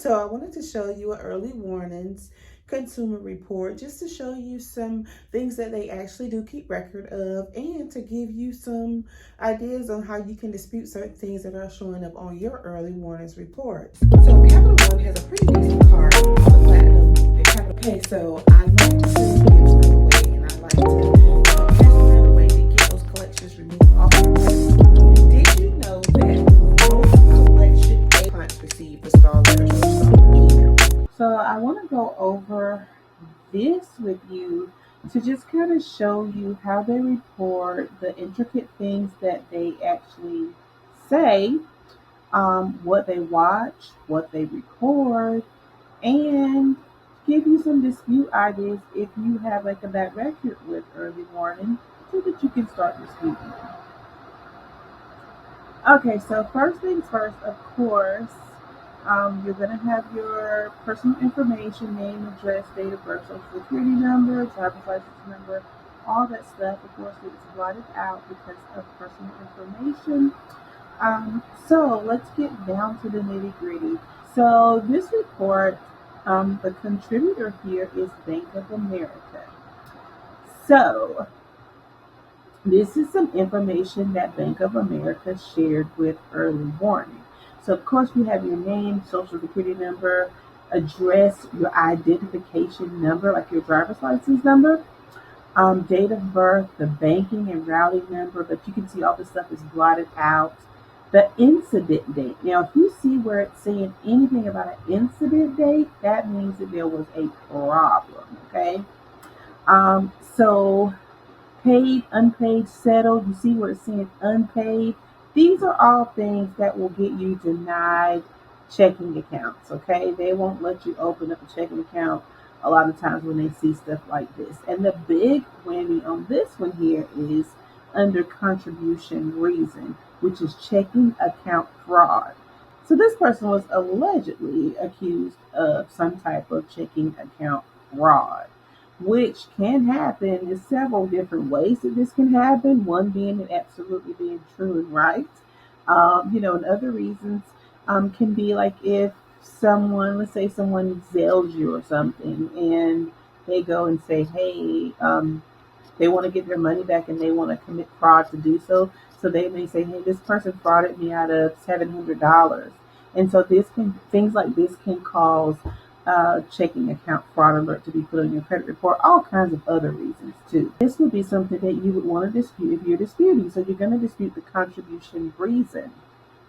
So I wanted to show you an early warnings consumer report just to show you some things that they actually do keep record of and to give you some ideas on how you can dispute certain things that are showing up on your early warnings report. So Capital One has a pretty decent card called the Platinum. The Capital Pay. So I like to send gifts them away and I like to pass them out away to get those collections removed off your credit. Did you know that most collection clients receive the star letters or star email? So I want to go over this with you to just kind of show you how they report the intricate things that they actually say, what they watch, what they record, and give you some dispute ideas if you have like a bad record with early warning so that you can start disputing. Okay, so first things first, of course, you're going to have your personal information, name, address, date of birth, social security number, driver's license number, all that stuff. Of course, it's blotted out because of personal information. So let's get down to the nitty gritty. So this report, the contributor here is Bank of America. So this is some information that Bank of America shared with early warning. So, of course, you have your name, social security number, address, your identification number, like your driver's license number, date of birth, the banking and routing number, but you can see all this stuff is blotted out. The incident date. Now, if you see where it's saying anything about an incident date, that means that there was a problem, okay? So paid, unpaid, settled. You see where it's saying unpaid. These are all things that will get you denied checking accounts, okay? They won't let you open up a checking account a lot of times when they see stuff like this. And the big whammy on this one here is under contribution reason, which is checking account fraud. So this person was allegedly accused of some type of checking account fraud, which can happen in several different ways that this can happen. One being it absolutely being true and right. And other reasons can be like if someone, let's say someone zells you or something, and they go and say, hey, they want to get their money back and they want to commit fraud to do so. So they may say, hey, this person frauded me out of $700. And so things like this can cause checking account fraud alert to be put on your credit report, all kinds of other reasons too. This would be something that you would want to dispute if you're disputing. So you're going to dispute the contribution reason.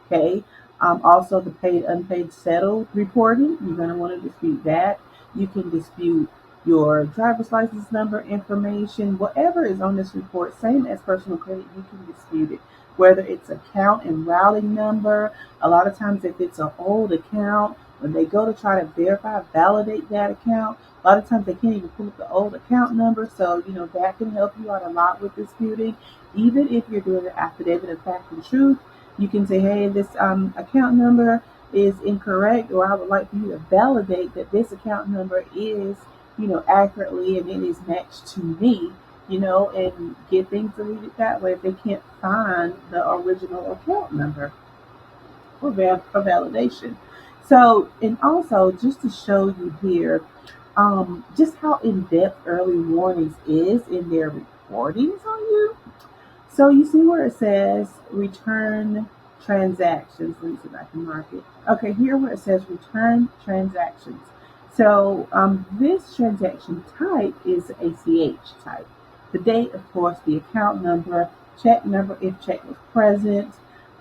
Okay. Also the paid, unpaid, settled reporting. You're going to want to dispute that. You can dispute your driver's license number information, whatever is on this report, same as personal credit, you can dispute it. Whether it's account and routing number, a lot of times if it's an old account, when they go to try to verify, validate that account, a lot of times they can't even pull up the old account number. So, that can help you out a lot with disputing. Even if you're doing an affidavit of fact and truth, you can say, hey, this account number is incorrect, or I would like for you to validate that this account number is accurately and it is matched to me, and get things deleted that way if they can't find the original account number for validation. So, and also just to show you here, just how in-depth early warnings is in their reportings on you. So you see where it says return transactions. Let me see if I can mark it. Okay, here where it says return transactions. So this transaction type is ACH type. The date, of course, the account number, check number if check was present,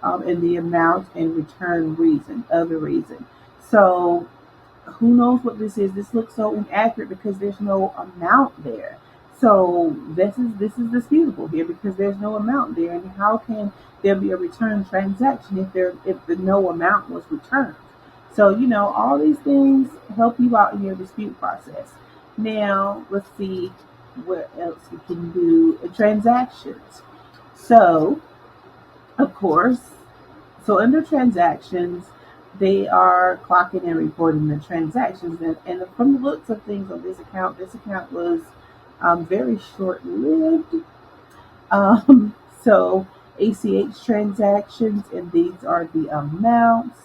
and the amount and return reason, other reason. So who knows what this is? This looks so inaccurate because there's no amount there. So this is disputable here because there's no amount there, and how can there be a return transaction if the no amount was returned? So all these things help you out in your dispute process. Now let's see what else we can do. Transactions. So of course, so under transactions, they are clocking and reporting the transactions, and from the looks of things on this account was very short-lived. So ACH transactions, and these are the amounts.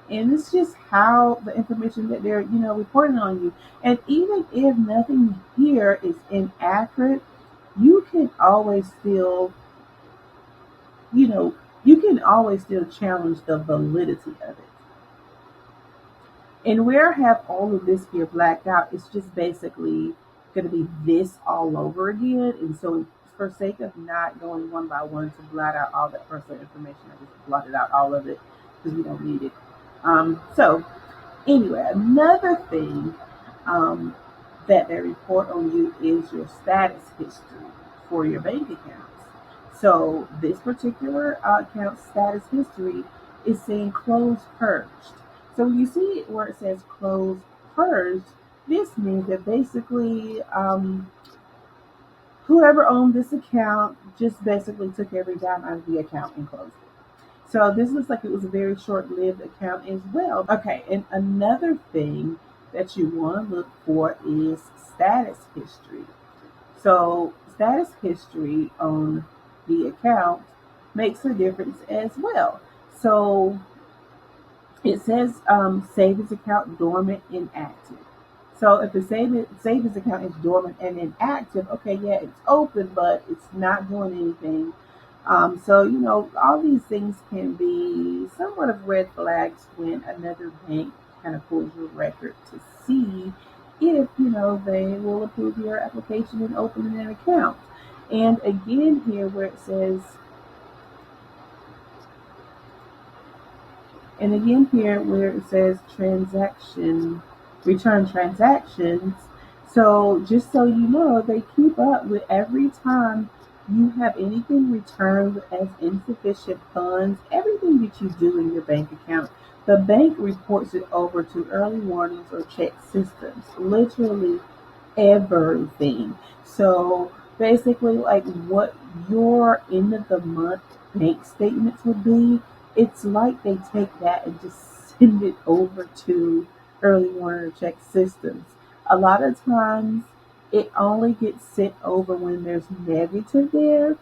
And it's just how the information that they're, reporting on you. And even if nothing here is inaccurate, you can always still, you know, you can always still challenge the validity of it. And where I have all of this here blacked out, it's just basically going to be this all over again. And so, for sake of not going one by one to blot out all that personal information, I just blotted out all of it because we don't need it. So, anyway, another thing um, that they report on you is your status history for your bank accounts. So this particular account status history is saying closed purged. So when you see where it says closed purged, this means that basically whoever owned this account just basically took every dime out of the account and closed it. So this looks like it was a very short-lived account as well. Okay, and another thing that you want to look for is status history. So status history on the account makes a difference as well. So it says savings account dormant inactive. So if the savings account is dormant and inactive, okay, yeah, it's open, but it's not doing anything. So all these things can be somewhat of red flags when another bank kind of pulls your record to see if they will approve your application and opening an account. And again, here where it says And again here where it says return transactions. So just so you know, they keep up with every time you have anything returned as insufficient funds, everything that you do in your bank account, the bank reports it over to early warnings or check systems. Literally everything. So basically, like what your end of the month bank statements would be, it's like they take that and just send it over to early warning check systems. A lot of times it only gets sent over when there's negative there.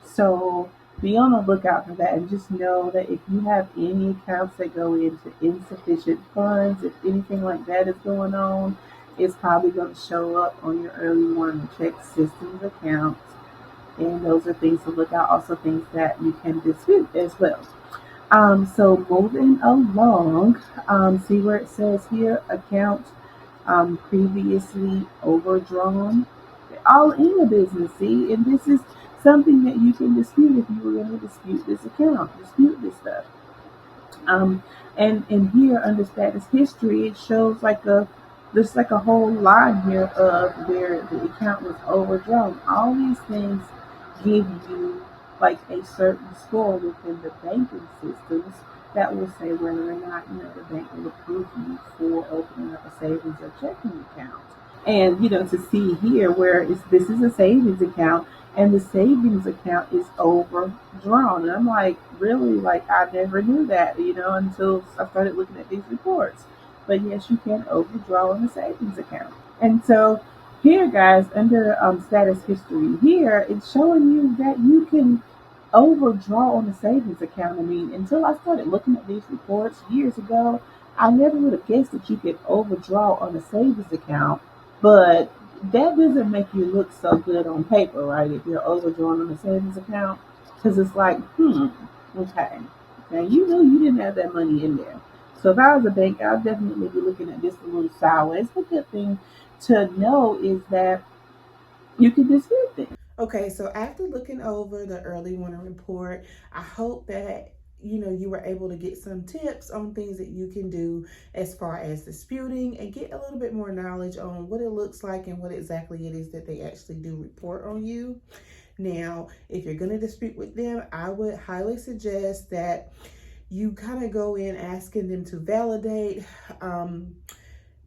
So be on the lookout for that and just know that if you have any accounts that go into insufficient funds, if anything like that is going on, it's probably going to show up on your early warning check systems accounts. And those are things to look out, also things that you can dispute as well. So moving along, see where it says here, account previously overdrawn. All in the business, see, and this is something that you can dispute if you were going to dispute this account, dispute this stuff. Um, and here under status history, it shows there's like a whole line here of where the account was overdrawn. All these things give you like a certain score within the banking systems that will say whether or not the bank will approve you for opening up a savings or checking account. And to see here where this is a savings account and the savings account is overdrawn. And I'm like, really? Like, I never knew that, until I started looking at these reports. But yes, you can overdraw on a savings account. And so here, guys, under status history here, it's showing you that you can overdraw on a savings account. I mean, until I started looking at these reports years ago, I never would have guessed that you could overdraw on a savings account. But that doesn't make you look so good on paper, right? If you're overdrawn on a savings account, because it's like, okay, now you knew you didn't have that money in there. So if I was a bank, I'd definitely be looking at this a little sideways. The good thing to know is that you can dispute things. Okay, so after looking over the early warning report, I hope that you were able to get some tips on things that you can do as far as disputing and get a little bit more knowledge on what it looks like and what exactly it is that they actually do report on you. Now, if you're going to dispute with them, I would highly suggest that you kind of go in asking them to validate,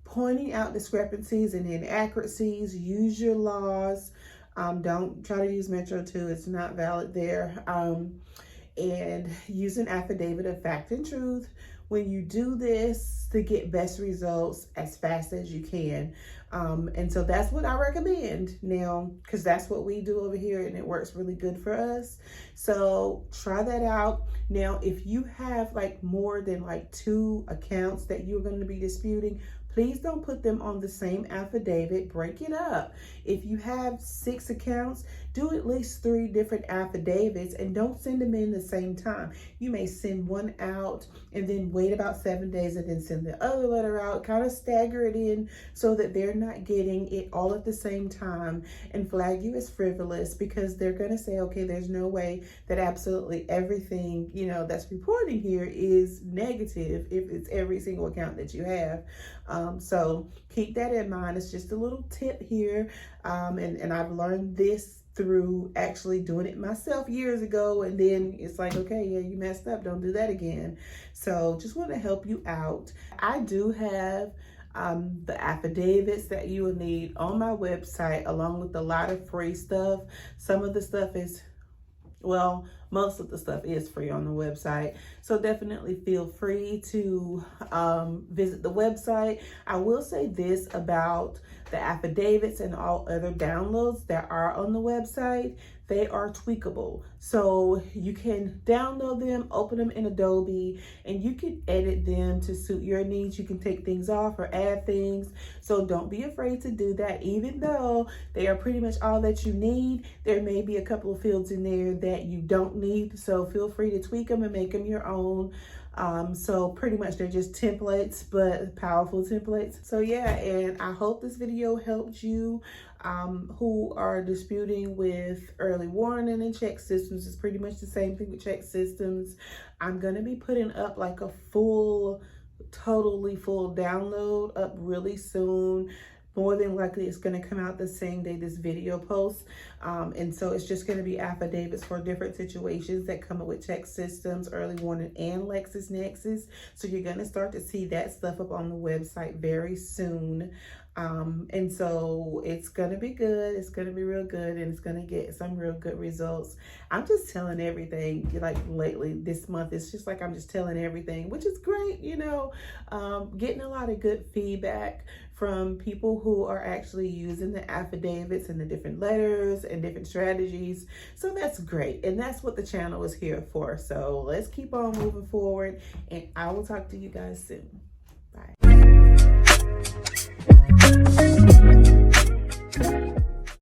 pointing out discrepancies and inaccuracies. Use your laws. Don't try to use Metro 2. It's not valid there. And use an affidavit of fact and truth when you do this to get best results as fast as you can. And so that's what I recommend now, because that's what we do over here and it works really good for us. So try that out. Now, if you have like more than like 2 accounts that you're going to be disputing, please don't put them on the same affidavit. Break it up. If you have 6 accounts, do at least 3 different affidavits and don't send them in the same time. You may send one out and then wait about 7 days and then send the other letter out. Kind of stagger it in so that they're not getting it all at the same time and flag you as frivolous, because they're going to say, okay, there's no way that absolutely everything, you know, that's reporting here is negative if it's every single account that you have. So keep that in mind. It's just a little tip here. And I've learned this through actually doing it myself years ago. And then it's like, okay, yeah, you messed up. Don't do that again. So just want to help you out. I do have the affidavits that you will need on my website, along with a lot of free stuff. Some of the stuff is, well, most of the stuff is free on the website. So definitely feel free to visit the website. I will say this about the affidavits and all other downloads that are on the website. They are tweakable. So you can download them, open them in Adobe, and you can edit them to suit your needs. You can take things off or add things. So don't be afraid to do that. Even though they are pretty much all that you need, there may be a couple of fields in there that you don't need. So feel free to tweak them and make them your own. So pretty much they're just templates, but powerful templates. So yeah, and I hope this video helped you who are disputing with early warning and check systems. It's pretty much the same thing with check systems. I'm gonna be putting up like a totally full download up really soon. More than likely, it's going to come out the same day this video posts. And so it's just going to be affidavits for different situations that come up with check systems, early warning, and LexisNexis. So you're going to start to see that stuff up on the website very soon. And so it's going to be good. It's going to be real good, and it's going to get some real good results. I'm just telling everything, like lately this month, it's just like I'm just telling everything, which is great, you know, getting a lot of good feedback from people who are actually using the affidavits and the different letters and different strategies. So that's great. And that's what the channel is here for. So let's keep on moving forward, and I will talk to you guys soon. Bye.